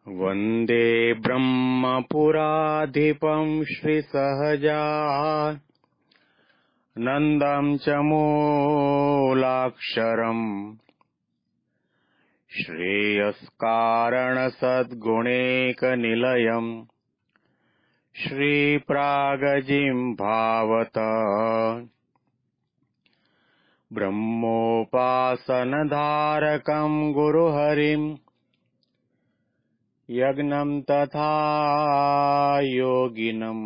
वन्दे ब्रह्मपुराधिपं श्रीसहजानन्दं च मूलाक्षरम् श्रेयस्कारणसद्गुणैकनिलयम् श्रीप्रागजिं भावत ब्रह्मोपासनधारकं गुरुहरिं यज्ञं तथा योगिनम्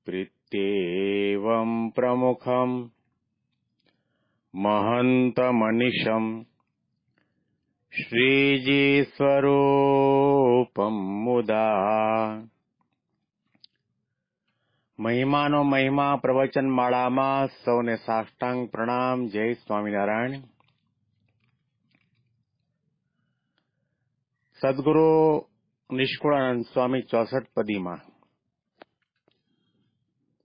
प्रीत्येवं प्रमुखं महन्तमनिशं श्रीजीस्वरूपं मुदा। મહિમાનો મહિમા પ્રવચન માળામાં સૌને સાષ્ટાંગ પ્રણામ. જય સ્વામિનારાયણ. સદગુરુ નિષ્કુળાનંદ સ્વામી 64 પદીમાં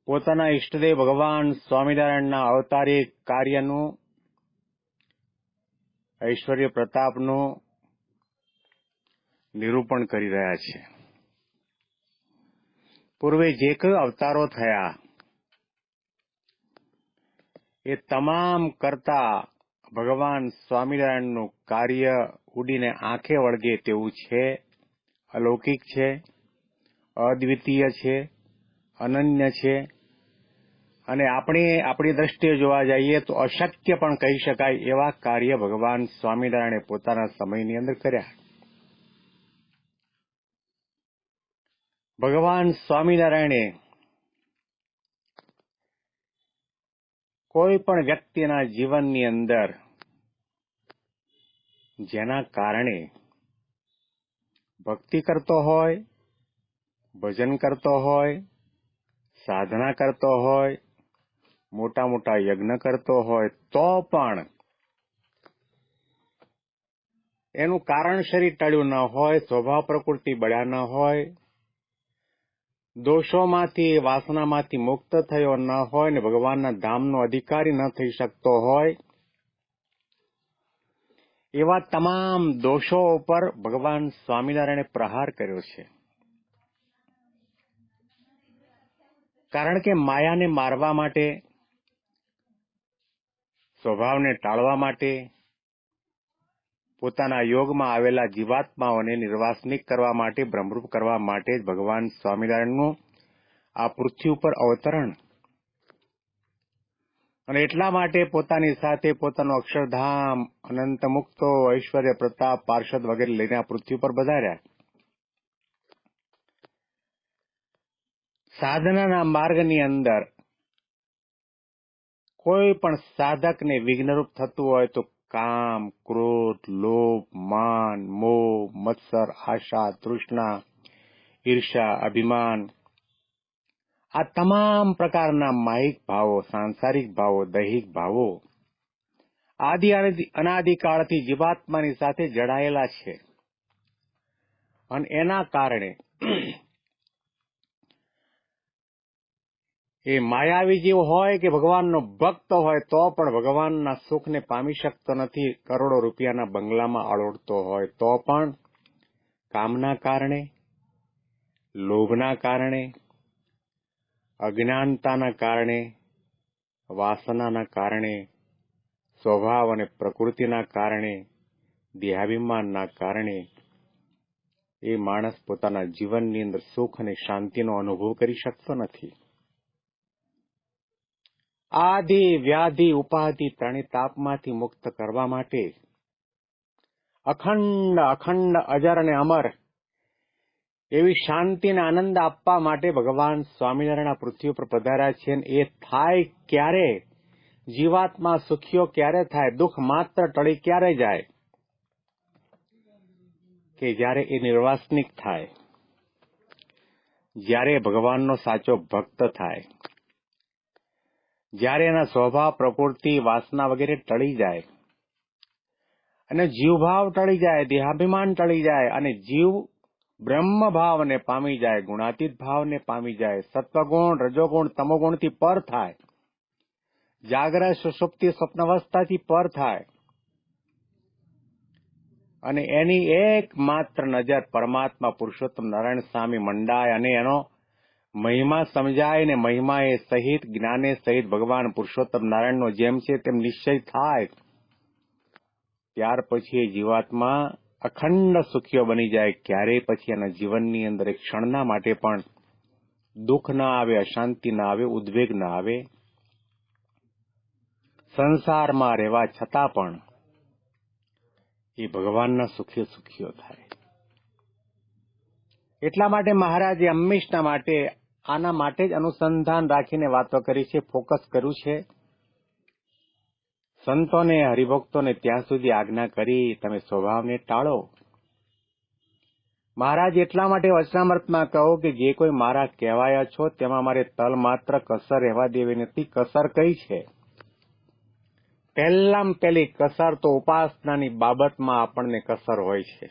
પોતાના ઈષ્ટદેવ ભગવાન સ્વામિનારાયણના અવતારી કાર્યનું, ઐશ્વર્ય પ્રતાપનું નિરૂપણ કરી રહ્યા છે. પૂર્વે જે કોઈ અવતારો થયા એ તમામ કરતા ભગવાન સ્વામિનારાયણનું કાર્ય ઉડીને આંખે વળગે તેવું છે, અલૌકિક છે, અદ્વિતીય છે, અનન્ય છે અને આપણી દ્રષ્ટિએ જોવા જઈએ તો અશક્ય પણ કહી શકાય એવા કાર્ય ભગવાન સ્વામિનારાયણે પોતાના સમયની અંદર કર્યા. ભગવાન સ્વામિનારાયણે કોઈ પણ વ્યક્તિના જીવનની અંદર જેના કારણે ભક્તિ કરતો હોય, ભજન કરતો હોય, સાધના કરતો હોય, મોટા મોટા યજ્ઞ કરતો હોય તો પણ એનું કારણ શરીર ટળ્યું ન હોય, સ્વભાવ પ્રકૃતિ બળ્યા ન હોય, દોષોમાંથી, વાસનામાંથી મુક્ત થયો ન હોય ને ભગવાનના ધામનો અધિકારી ન થઈ શકતો હોય, એવા તમામ દોષો ઉપર ભગવાન સ્વામિનારાયણે પ્રહાર કર્યો છે. કારણ કે માયાને મારવા માટે, સ્વભાવને ટાળવા માટે, પોતાના યોગમાં આવેલા જીવાત્માઓને નિર્વાસનિક કરવા માટે, બ્રહ્મરૂપ કરવા માટે જ ભગવાન સ્વામિનારાયણનું આ પૃથ્વી ઉપર અવતરણ. અને એટલા માટે પોતાની સાથે પોતાનું અક્ષરધામ, અનંત મુક્તો, ઐશ્વર્ય પ્રતાપ, પાર્ષદ વગેરે લઈને આ પૃથ્વી પર પધાર્યા. સાધનાના માર્ગની અંદર કોઈ પણ સાધકને વિઘ્નરૂપ થતું હોય તો કામ, ક્રોધ, લોભ, માન, મોહ, મત્સર, આશા, તૃષ્ણા, ઈર્ષા, અભિમાન, આ તમામ પ્રકારના માહિક ભાવો, સાંસારિક ભાવો, દૈહિક ભાવો આદિ અનાદિકાળથી જીવાત્માની સાથે જડાયેલા છે. અને એના કારણે એ માયાવી જીવ હોય કે ભગવાનનો ભક્ત હોય તો પણ ભગવાનના સુખને પામી શકતો નથી. કરોડો રૂપિયાના બંગલામાં આળોડતો હોય તો પણ કામના કારણે, લોભના કારણે, અજ્ઞાનતાના કારણે, વાસનાના કારણે, સ્વભાવ અને પ્રકૃતિના કારણે, દેહાભિમાનના કારણે એ માણસ પોતાના જીવનની અંદર સુખ અને શાંતિનો અનુભવ કરી શકતો નથી. આદિ વ્યાધિ ઉપાધિ ત્રણેય તાપમાંથી મુક્ત કરવા માટે, અખંડ અખંડ અજર અને અમર એવી શાંતિને આનંદ આપવા માટે ભગવાન સ્વામિનારાયણ પૃથ્વી પર પધાર્યા છે. એ થાય ક્યારે? જીવાત્મા સુખીઓ ક્યારે થાય? દુઃખ માત્ર ટળી ક્યારે જાય? કે જ્યારે એ નિર્વાસનિક થાય, જ્યારે ભગવાનનો સાચો ભક્ત થાય, જ્યારે એના સ્વભાવ, પ્રકૃતિ, વાસના વગેરે ટળી જાય અને જીવભાવ ટળી જાય, દેહાભિમાન ટળી જાય અને જીવ બ્રહ્મ ભાવને પામી જાય, ગુણાતીત ભાવને પામી જાય, સત્વગુણ, રજોગુણ, તમોગુણથી પર થાય, જાગ્રત, સુષુપ્તિ, સ્વપ્નાવસ્થાથી પર થાય અને એની એકમાત્ર નજર પરમાત્મા પુરુષોત્તમ નારાયણ સ્વામી મંડાય અને એનો મહિમા સમજાય ને મહિમા એ સહિત જ્ઞાને સહિત ભગવાન પુરુષોત્તમ નારાયણનો જેમ છે તેમ નિશ્ચય થાય, ત્યાર પછી એ જીવાત્મા અખંડ સુખીઓ બની જાય. ક્યારેય પછી એના જીવનની અંદર એક ક્ષણના માટે પણ દુઃખ ના આવે, અશાંતિ ના આવે, ઉદ્વેગ ના આવે. સંસારમાં રહેવા છતાં પણ એ ભગવાનના સુખીઓ થાય. એટલા માટે મહારાજે હંમેશના માટે આના માટે જ અનુસંધાન રાખીને વાતો કરી છે, ફોકસ કર્યું છે. સંતોને હરિભક્તોને ત્યાં સુધી આજ્ઞા કરી તમે સ્વભાવને ટાળો. મહારાજ એટલા માટે વચનામૃતમાં કહો કે જે કોઈ મારા કહેવાયા છો તેમાં મારે તલ માત્ર કસર રહેવા દેવી નથી. કસર કઈ છે? પહેલામાં પહેલી કસર તો ઉપાસનાની બાબતમાં આપણને કસર હોય છે.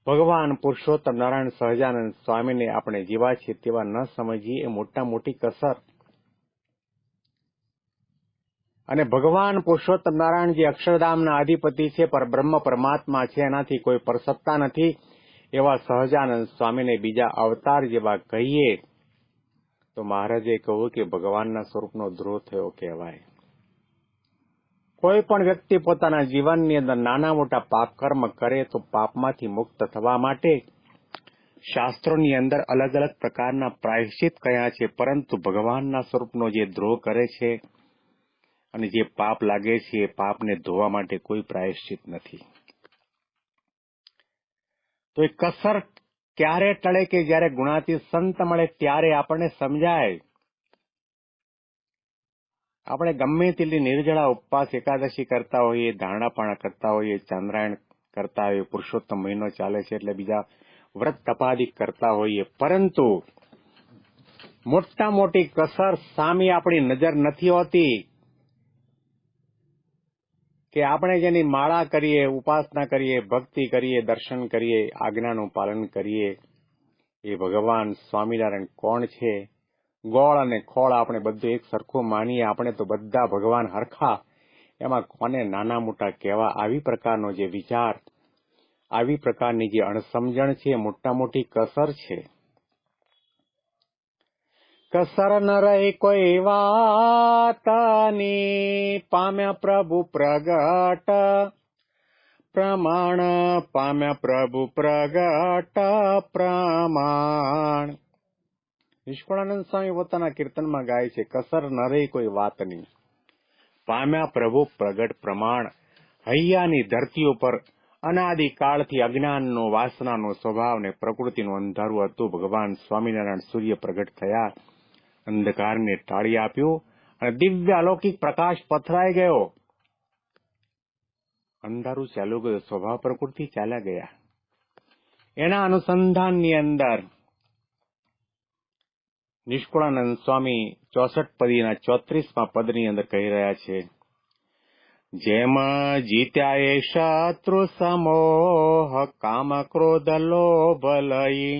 ભગવાન પુરુષોત્તમ નારાયણ સહજાનંદ સ્વામીને આપણે જેવા છે તેવા ન સમજીએ એ મોટી કસર. અને ભગવાન પુરુષોત્તમ નારાયણ જે અક્ષરધામના અધિપતિ છે, પરબ્રહ્મ પરમાત્મા છે, એનાથી કોઈ પરસત્તા નથી, એવા સહજાનંદ સ્વામીને બીજા અવતાર જેવા કહીએ તો મહારાજે કહ્યું કે ભગવાનના સ્વરૂપનો દ્રોહ થયો કહેવાય. કોઈ પણ વ્યક્તિ પોતાના જીવનની અંદર નાના મોટા પાપ કર્મ કરે તો પાપમાંથી મુક્ત થવા માટે શાસ્ત્રોની અંદર અલગ અલગ પ્રકારના પ્રાયશ્ચિત કયા છે, પરંતુ ભગવાનના સ્વરૂપનો જે દ્રોહ કરે છે અને જે પાપ લાગે છે એ પાપને ધોવા માટે કોઈ પ્રાયશ્ચિત નથી. તો એ કસર ક્યારે ટળે કે જ્યારે ગુણાતીત સંત મળે ત્યારે આપણને સમજાય. આપણે ગમે તેટલી નિર્જળા ઉપવાસ એકાદશી કરતા હોઈએ, ધારણા પાણા કરતા હોઈએ, ચાંદ્રાયણ કરતા હોઈએ, પુરુષોત્તમ મહિનો ચાલે છે એટલે બીજા વ્રત તપાદિક કરતા હોઈએ, પરંતુ મોટી કસર સામે આપણી નજર નથી હોતી કે આપણે જેની માળા કરીએ, ઉપાસના કરીએ, ભક્તિ કરીએ, દર્શન કરીએ, આજ્ઞાનું પાલન કરીએ, એ ભગવાન સ્વામિનારાયણ કોણ છે? ગોળ અને ખોળ આપણે બધું એક સરખું માનીએ, આપણે તો બધા ભગવાન હરખા, એમાં કોને નાના મોટા કહેવા? આવી પ્રકારનો જે વિચાર, આવી પ્રકારની જે અણસમજણ છે એ મોટી કસર છે. કસર ન રહી કોઈ વાતની, પામ્યા પ્રભુ પ્રગટ પ્રમાણ, પામ્યા પ્રભુ પ્રગટ પ્રમાણ. નિષ્કુળાનંદ સ્વામી પોતાના કીર્તનમાં ગાય છે, કસર ન રહી કોઈ વાતની, પામ્યા પ્રભુ પ્રગટ પ્રમાણ. હૈયાની ધરતી ઉપર અનાદિકાળથી અજ્ઞાનનો, વાસનાનો સ્વભાવ ને પ્રકૃતિનું અંધારું હતું. ભગવાન સ્વામિનારાયણ સૂર્ય પ્રગટ થયા, અંધકારને ટાળી આપ્યું અને દિવ્ય અલૌકિક પ્રકાશ પથરાઈ ગયો. અંધારું ચાલ્યું ગયું, સ્વભાવ પ્રકૃતિ ચાલ્યા ગયા. એના અનુસંધાનની અંદર નિષ્કુળાનંદ સ્વામી 64 પદીના 34મા પદની અંદર કહી રહ્યા છે, જેમ જીત્યા એ શત્રુ સમોહ, કામ ક્રોધ લોભ લઈ,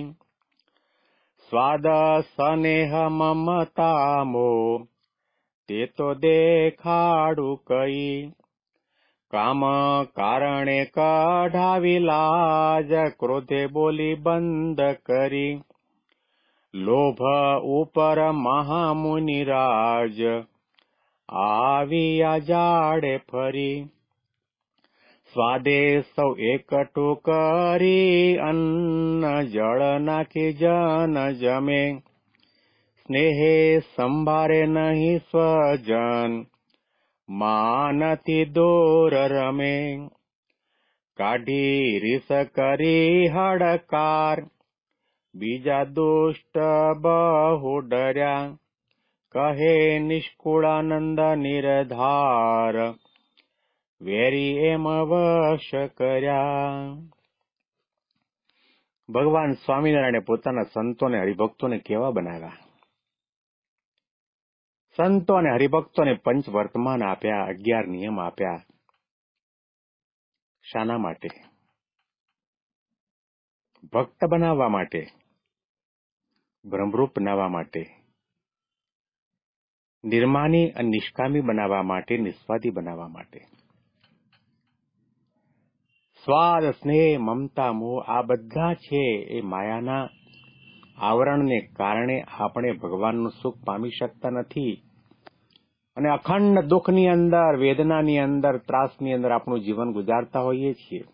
સ્વાદ સ્નેહ મમતા મોહ, તે તો દેખાડું કઈ, કામ કારણે કઢાવી લાજ, ક્રોધે બોલી બંધ કરી, લોભ ઉપર મહામુનિ રાજ, આવ્યા જાડે ફરી, સ્વાદે સૌ એકઠું કરી, અન્ન જળ નાખી જન જમે, સ્નેહે સંભારે નહીં સ્વજન, માનથી દૂર રમે, કાઢી રીસ કરી હડકાર, બીજા દુષ્ટ બહુ ડર્યા, કહે નિષ્કુળાનંદ નિર્ધાર, વેરી એમ વશ કર્યા. ભગવાન સ્વામિનારાયણે પોતાના સંતોને, હરિભક્તોને કેવા બનાવ્યા? સંતો અને હરિભક્તોને પંચ વર્તમાન આપ્યા, 11 નિયમ આપ્યા. શાના માટે? ભક્ત બનાવવા માટે, બ્રહ્મરૂપ બનાવવા માટે, નિર્માની અને નિષ્કામી બનાવવા માટે, નિસ્વાર્થી બનાવવા માટે. સ્વાદ, સ્નેહ, મમતા, મોહ આ બધા છે એ માયાના આવરણને કારણે આપણે ભગવાનનું સુખ પામી શકતા નથી અને અખંડ દુઃખની અંદર, વેદનાની અંદર, ત્રાસની અંદર આપણું જીવન ગુજારતા હોઈએ છીએ.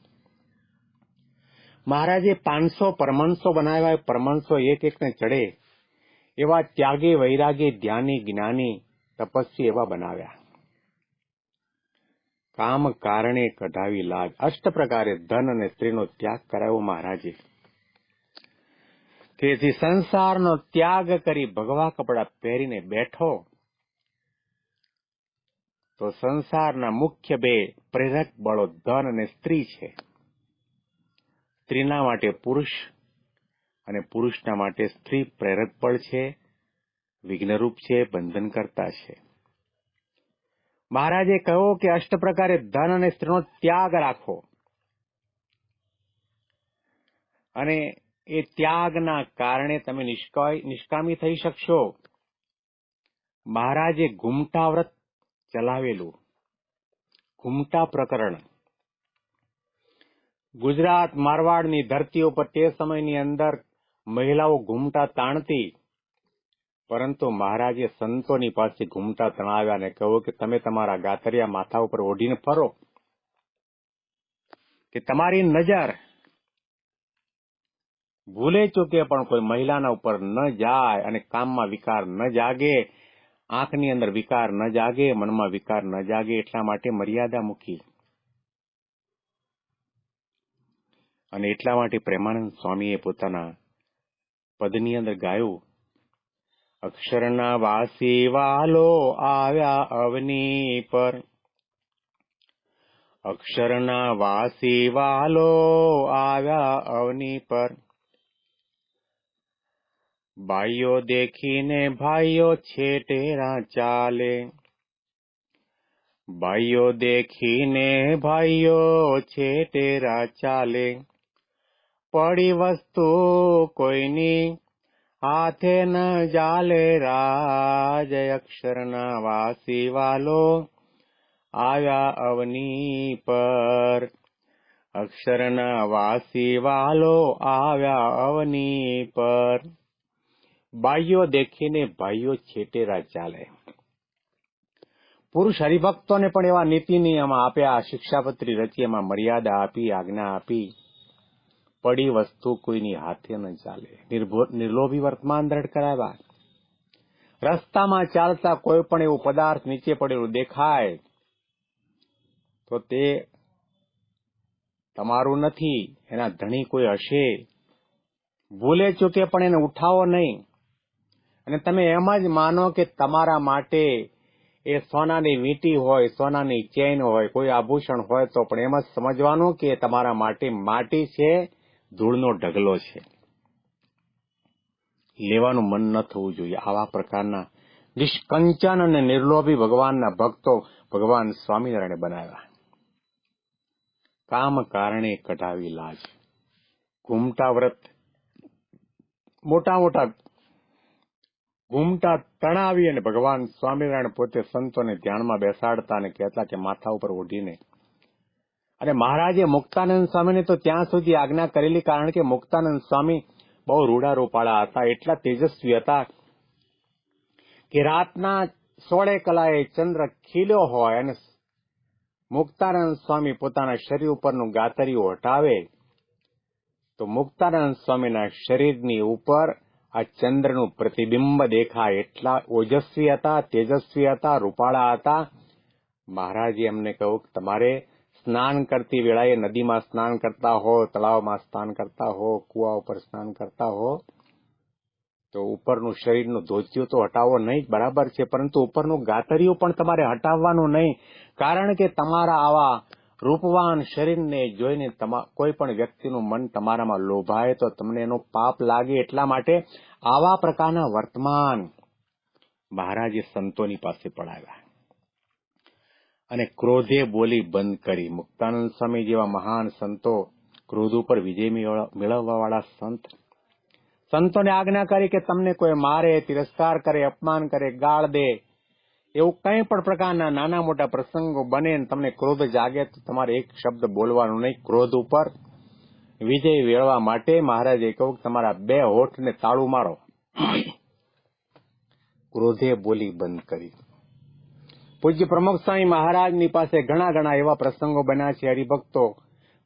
મહારાજે 500 પરમહંસો બનાવ્યા. પરમહંસો એક એકને ચડે એવા ત્યાગી, વૈરાગી, ધ્યાની, જ્ઞાની, તપસ્વી એવા બનાવ્યા. કામ કારણે કઢાવી લાજ. 8 પ્રકારે ધન અને સ્ત્રીનો ત્યાગ કરાવ્યો મહારાજે. તેથી સંસારનો ત્યાગ કરી ભગવા કપડા પહેરીને બેઠો તો સંસારના મુખ્ય 2 પ્રેરક બળો ધન અને સ્ત્રી છે. સ્ત્રીના માટે પુરુષ અને પુરુષના માટે સ્ત્રી પ્રેરક બળ છે, વિઘ્નરૂપ છે, બંધન કરતા છે. મહારાજે કહ્યું કે 8 પ્રકારે ધન અને સ્ત્રીનો ત્યાગ રાખો અને એ ત્યાગના કારણે તમે નિષ્કામી થઈ શકશો. મહારાજે ઘૂમટા વ્રત ચલાવેલું. ઘૂમટા પ્રકરણ ગુજરાત મારવાડની ધરતી ઉપર તે સમયની અંદર મહિલાઓ ઘૂમટા તાણતી, પરંતુ મહારાજે સંતોની પાસે ઘૂમટા તણાવ્યા અને કહ્યું કે તમે તમારા ગાતરિયા માથા ઉપર ઓઢીને ફરો કે તમારી નજર ભૂલે ચૂકે પણ કોઈ મહિલાના ઉપર ન જાય અને કામમાં વિકાર ન જાગે, આંખની અંદર વિકાર ન જાગે, મનમાં વિકાર ન જાગે, એટલા માટે મર્યાદા મૂકી. અને એટલા માટે પ્રેમાનંદ સ્વામીએ પોતાના પદની અંદર ગાયું, અક્ષરના વાસી વાલો આવ્યા અવની પર, અક્ષરના વાસી વાલો આવ્યા અવની પર, બાઈઓ દેખીને ભાઈઓ છેટેરા ચાલે, બાઈઓ દેખીને ભાઈઓ છેટેરા ચાલે, પડી વસ્તુ કોઈની હાથે ન જાલે રાજ, અક્ષરના વાસી વાલો આવ્યા અવની પર, અક્ષરના વાસી વાલો આવ્યા અવની પર, બાઈઓ દેખીને ભાઈઓ છેટેરા ચાલે. પુરુષ હરિભક્તોને પણ એવા નીતિ નિયમ આપ્યા, શિક્ષાપત્રી રચી, એમાં મર્યાદા આપી, આજ્ઞા આપી, પડી વસ્તુ કોઈની હાથે ન ચાલે. નિર્લોભી વર્તમાન દ્રઢ કરાવ્યા. રસ્તામાં ચાલતા કોઈ પણ એવું પદાર્થ નીચે પડેલું દેખાય તો તે તમારું નથી, એના ધણી કોઈ હશે, ભૂલે ચૂકે પણ એને ઉઠાવો નહીં. અને તમે એમ જ માનો કે તમારા માટે એ સોનાની વીંટી હોય, સોનાની ચેન હોય, કોઈ આભૂષણ હોય તો પણ એમ જ સમજવાનું કે તમારા માટે માટી છે, ધૂળનો ઢગલો છે. લેવાનું મન ન થવું જોઈએ. આવા પ્રકારના નિષ્કંચન અને નિર્લોભી ભગવાનના ભક્તો ભગવાન સ્વામિનારાયણે બનાવ્યા. કામ કારણે કઢાવી લાજ. ઘૂમટા વ્રત, મોટા મોટા ઘૂમટા તણાવી અને ભગવાન સ્વામિનારાયણ પોતે સંતોને ધ્યાનમાં બેસાડતા અને કહેતા કે માથા ઉપર ઓઢીને. અને મહારાજે મુક્તાનંદ સ્વામીને તો ત્યાં સુધી આજ્ઞા કરેલી, કારણ કે મુક્તાનંદ સ્વામી બહુ રૂડા રૂપાળા હતા, એટલા તેજસ્વી હતા કે રાતના 16 કલાએ ચંદ્ર ખીલ્યો હોય અને મુક્તાનંદ સ્વામી પોતાના શરીર ઉપરનું ગાતરિયું હટાવે તો મુક્તાનંદ સ્વામીના શરીરની ઉપર આ ચંદ્રનું પ્રતિબિંબ દેખાય. એટલા ઓજસ્વી હતા, તેજસ્વી હતા, રૂપાળા હતા. મહારાજે એમને કહ્યું કે તમારે સ્નાન કરતી વેળાએ નદીમાં સ્નાન કરતા હો, તળાવમાં સ્નાન કરતા હો, કુવા ઉપર સ્નાન કરતા હો તો ઉપરનું શરીરનું ધોતિયું તો હટાવો નહીં, બરાબર છે, પરંતુ ઉપરનું ગાતરિયું પણ તમારે હટાવવાનું નહીં. કારણ કે તમારા આવા રૂપવાન શરીરને જોઈને કોઈ પણ વ્યક્તિનું મન તમારામાં લોભાય તો તમને એનો પાપ લાગે. એટલા માટે આવા પ્રકારના વર્તમાન મહારાજે સંતોની પાસે પડાવ્યા અને ક્રોધે બોલી બંધ કરી. મુક્તાનંદ સ્વામી જેવા મહાન સંતો, ક્રોધ ઉપર વિજય મેળવવાવાળા સંતોને આજ્ઞા કરી કે તમને કોઈ મારે, તિરસ્કાર કરે, અપમાન કરે, ગાળ દે, એવું કંઈ પણ પ્રકારના નાના મોટા પ્રસંગો બને અને તમને ક્રોધ જાગે તો તમારે એક શબ્દ બોલવાનું નહીં. ક્રોધ ઉપર વિજય મેળવવા માટે મહારાજે કહ્યું તમારા 2 હોઠને તાળું મારો. ક્રોધે બોલી બંધ કરી. પૂજ્ય પ્રમુખ સ્વામી મહારાજની પાસે ઘણા એવા પ્રસંગો બન્યા છે. હરિભક્તો,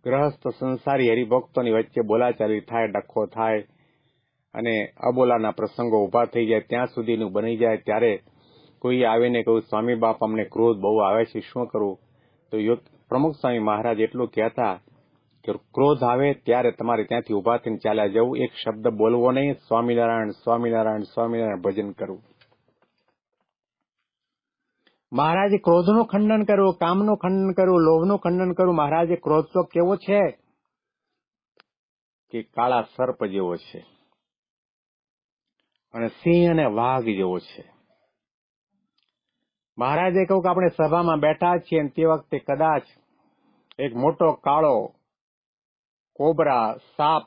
ગ્રહસ્થ સંસારી હરિભક્તોની વચ્ચે બોલાચાલી થાય, ડખો થાય અને અબોલાના પ્રસંગો ઉભા થઈ જાય, ત્યાં સુધીનું બની જાય. ત્યારે કોઈ આવીને કહ્યું, સ્વામી બાપ અમને ક્રોધ બહુ આવે છે, શું કરવું? તો પ્રમુખ સ્વામી મહારાજ એટલું કહેતા કે ક્રોધ આવે ત્યારે તમારે ત્યાંથી ઉભા થઈને ચાલ્યા જવું, એક શબ્દ બોલવો નહીં, સ્વામિનારાયણ સ્વામિનારાયણ સ્વામિનારાયણ ભજન કરવું. મહારાજે ક્રોધનું ખંડન કર્યું, કામનું ખંડન કર્યું, લોભનું ખંડન કર્યું. મહારાજે ક્રોધ તો કેવો છે કે કાળા સર્પ જેવો છે અને સિંહ અને વાઘ જેવો છે. મહારાજે કહ્યું કે આપણે સભામાં બેઠા છીએ અને તે વખતે કદાચ એક મોટો કાળો કોબરા, સાપ,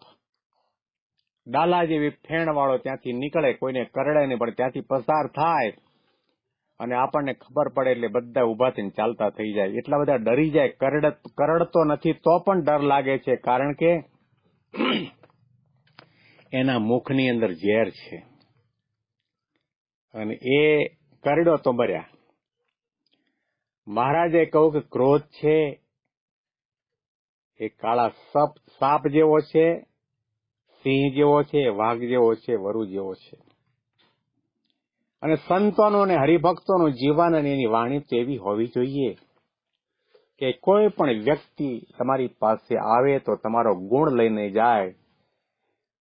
ડાલા જેવી ફેણ વાળો ત્યાંથી નીકળે, કોઈને કરડે નહીં પણ ત્યાંથી પસાર થાય અને આપણને ખબર પડે એટલે બધા ઉભા થઈને ચાલતા થઈ જાય. એટલા બધા ડરી જાય. કરડતો નથી તો પણ ડર લાગે છે, કારણ કે એના મુખની અંદર ઝેર છે અને એ કરડ્યો તો મર્યા. મહારાજે કહ્યું કે ક્રોધ છે એ કાળા સાપ જેવો છે, સિંહ જેવો છે, વાઘ જેવો છે, વરુ જેવો છે. અને સંતોનું અને હરિભક્તોનું જીવન અને એની વાણી તો એવી હોવી જોઈએ કે કોઈ પણ વ્યક્તિ તમારી પાસે આવે તો તમારો ગુણ લઈને જાય.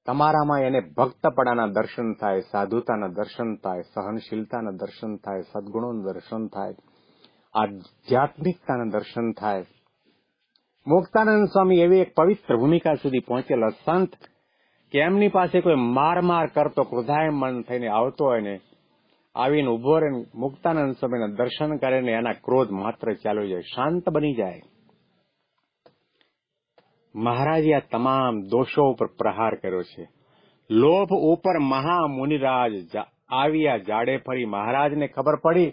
તમારામાં એને ભક્તપણાના દર્શન થાય, સાધુતાના દર્શન થાય, સહનશીલતાના દર્શન થાય, સદગુણોનું દર્શન થાય, આધ્યાત્મિકતાના દર્શન થાય. મુક્તાનંદ સ્વામી એવી એક પવિત્ર ભૂમિકા સુધી પહોંચેલો સંત કે એમની પાસે કોઈ માર કરતો ક્રોધાયમાન થઈને આવતો હોય ને, આવીને ઉભો રહે, મુક્તાનંદ સ્વામીના દર્શન કરે ને એના ક્રોધ માત્ર ચાલ્યો જાય, શાંત બની જાય. મહારાજે આ તમામ દોષો ઉપર પ્રહાર કર્યો છે. લોભ ઉપર મહામુનિરાજ આવ્યા જાડે ફરી. મહારાજને ખબર પડી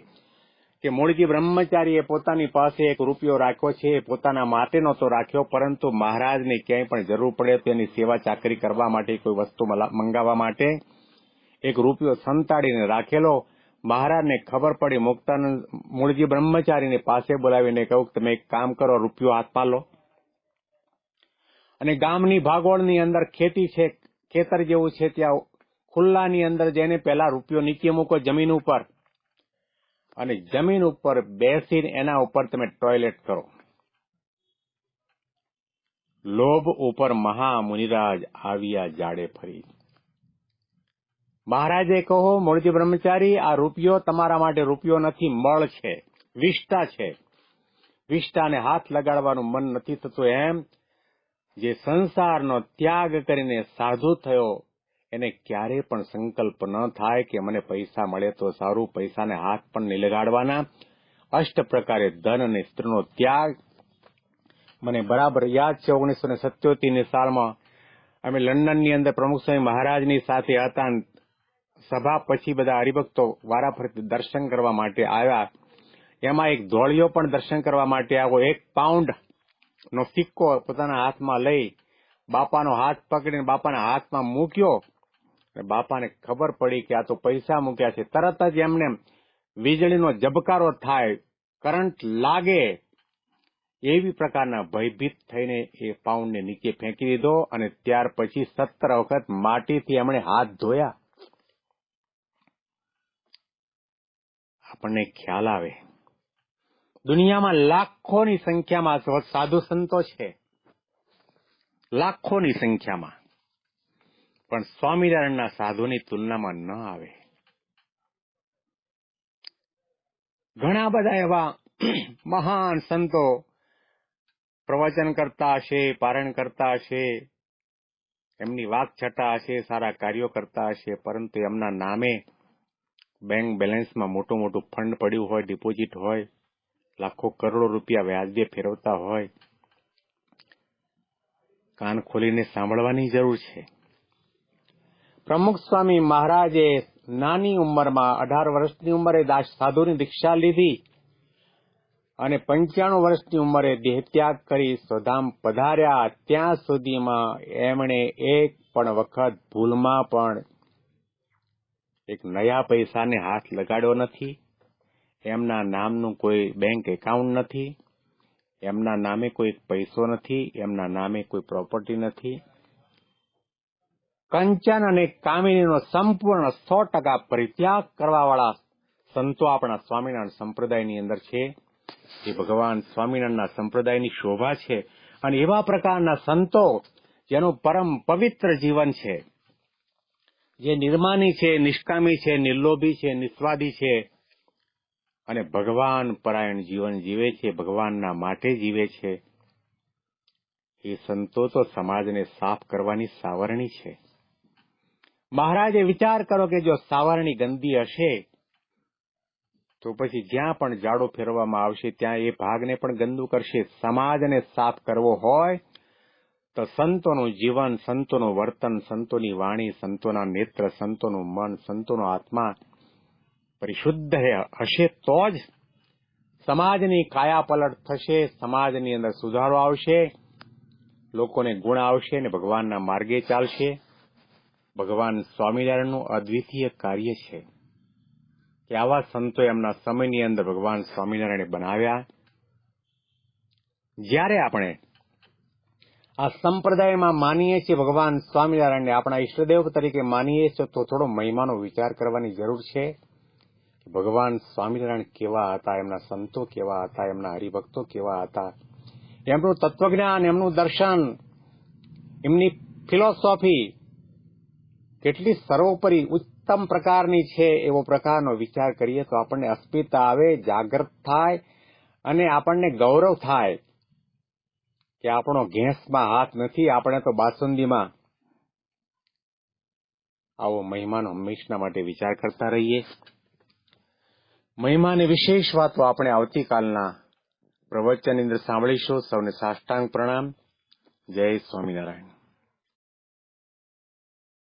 કે મૂળજી બ્રહ્મચારીએ પોતાની પાસે એક રૂપિયો રાખ્યો છે, પોતાના માટે નહોતો રાખ્યો, પરંતુ મહારાજને ક્યાંય પણ જરૂર પડે તો એની સેવા ચાકરી કરવા માટે, કોઈ વસ્તુ મંગાવવા માટે એક રૂપિયો સંતાડીને રાખેલો. મહારાજને ખબર પડી. મુક્તાનંદ મૂળજી બ્રહ્મચારીને પાસે બોલાવીને કહ્યું કે તમે એક કામ કરો, રૂપિયો હાથમાં લો અને ગામની ભાગોળની અંદર ખેતી છે, ખેતર જેવું છે, ત્યાં ખુલ્લાની અંદર જઈને પહેલા રૂપિયો નીચે મૂકો જમીન ઉપર અને જમીન ઉપર બેસીને એના ઉપર તમે ટોયલેટ કરો. લોભ ઉપર મહામુનિરાજ આવ્યા જાડે ફરી. મહારાજે કહો, મૂળજી બ્રહ્મચારી, આ રૂપિયો તમારા માટે રૂપિયો નથી, મળ છે, વિષ્ટા છે. વિષ્ટાને હાથ લગાડવાનું મન નથી થતું. એમ જે સંસારનો ત્યાગ કરીને સાધુ થયો એને ક્યારેય પણ સંકલ્પ ન થાય કે મને પૈસા મળે તો સારું, પૈસાને હાથ પણ નહીં લગાડવાના. 8 પ્રકારે ધન અને સ્ત્રીનો ત્યાગ. મને બરાબર યાદ છે, 1977ની સાલમાં અમે લંડનની અંદર પ્રમુખ સ્વામી મહારાજની સાથે હતા. સભા પછી બધા હરિભક્તો વારાફરતી દર્શન કરવા માટે આવ્યા. એમાં એક ધોળિયો પણ દર્શન કરવા માટે આવ્યો. 1 પાઉન્ડ નો સિક્કો પોતાના હાથમાં લઈ બાપાનો હાથ પકડીને બાપાના હાથમાં મૂક્યો. બાપાને ખબર પડી કે આ તો પૈસા મૂક્યા છે. તરત જ એમને વીજળીનો ઝબકારો થાય, કરંટ લાગે, એવી પ્રકારના ભયભીત થઈને એ પાઉન્ડને નીચે ફેંકી દીધો અને ત્યાર પછી 17 વખત માટીથી એમણે હાથ ધોયા. આપણને ખ્યાલ આવે, દુનિયામાં લાખોની સંખ્યામાં સાધુ સંતો છે, લાખોની સંખ્યામાં, પણ સ્વામિનારાયણના સાધુની તુલનામાં ન આવે. ઘણા બધા એવા મહાન સંતો પ્રવચન કરતા હશે, પારણ કરતા હશે, એમની વાકછટા હશે, સારા કાર્યો કરતા હશે, પરંતુ એમના નામે બેંક બેલેન્સમાં મોટું ફંડ પડ્યું હોય, ડિપોઝિટ હોય, લાખો કરોડો રૂપિયા વ્યાજે ફેરવતા હોય. કાન ખોલીને સાંભળવાની જરૂર છે. પ્રમુખ સ્વામી મહારાજે નાની ઉંમરમાં 18 વર્ષની ઉંમરે દાસ સાધુની દીક્ષા લીધી અને 95 વર્ષની ઉંમરે દેહત્યાગ કરી સ્વધામ પધાર્યા, ત્યાં સુધીમાં એમણે એક પણ વખત ભૂલમાં પણ એક નયા પૈસાને હાથ લગાડ્યો નથી. એમના નામનું કોઈ બેંક એકાઉન્ટ નથી, એમના નામે કોઈ પૈસો નથી, એમના નામે કોઈ પ્રોપર્ટી નથી. કંચન અને કામિનીનો સંપૂર્ણ 100% પરિત્યાગ કરવાવાળા સંતો આપણા સ્વામિનારાયણ સંપ્રદાયની અંદર છે. એ ભગવાન સ્વામિનારાયણના સંપ્રદાયની શોભા છે. અને એવા પ્રકારના સંતો જેનું પરમ પવિત્ર જીવન છે, જે નિર્માની છે, નિષ્કામી છે, નિર્લોભી છે, નિસ્વાદી છે અને ભગવાન પરાયણ જીવન જીવે છે, ભગવાનના માટે જીવે છે, એ સંતો તો સમાજને સાફ કરવાની સાવરણી છે. મહારાજે વિચાર કરો કે જો સાવરણી ગંદી હશે તો પછી જ્યાં પણ જાડો ફેરવામાં આવશે ત્યાં એ ભાગને પણ ગંદુ કરશે. સમાજને સાફ કરવો હોય તો સંતોનું જીવન, સંતોનું વર્તન, સંતોની વાણી, સંતોના નેત્ર, સંતોનું મન, સંતોનો આત્મા પરિશુદ્ધ હશે તો જ સમાજની કાયા પલટ થશે, સમાજની અંદર સુધારો આવશે, લોકોને ગુણ આવશે અને ભગવાનના માર્ગે ચાલશે. ભગવાન સ્વામિનારાયણનું અદ્વિતીય કાર્ય છે કે આવા સંતો એમના સમયની અંદર ભગવાન સ્વામિનારાયણે બનાવ્યા. જ્યારે આપણે આ સંપ્રદાયમાં માનીએ છીએ ભગવાન સ્વામિનારાયણને આપણા ઈષ્ટદેવ તરીકે માનીએ છીએ તો થોડો મહિમાનો વિચાર કરવાની જરૂર છે. ભગવાન સ્વામિનારાયણ કેવા હતા, એમના સંતો કેવા હતા, એમના હરિભક્તો કેવા હતા, એમનું તત્વજ્ઞાન, એમનું દર્શન, એમની ફિલોસોફી કેટલી સર્વોપરી ઉત્તમ પ્રકારની છે. એવો પ્રકારનો વિચાર કરીએ તો આપણને અસ્મિતા આવે, જાગૃત થાય અને આપણને ગૌરવ થાય કે આપણો ઘેંસમાં હાથ નથી, આપણે તો બાસુંદીમાં. આવો મહિમાનો હંમેશના માટે વિચાર કરતા રહીએ. મહિમાની વિશેષ વાતો આપણે આવતીકાલના પ્રવચનની અંદર સાંભળીશું. સૌને સાષ્ટાંગ પ્રણામ. જય સ્વામિનારાયણ.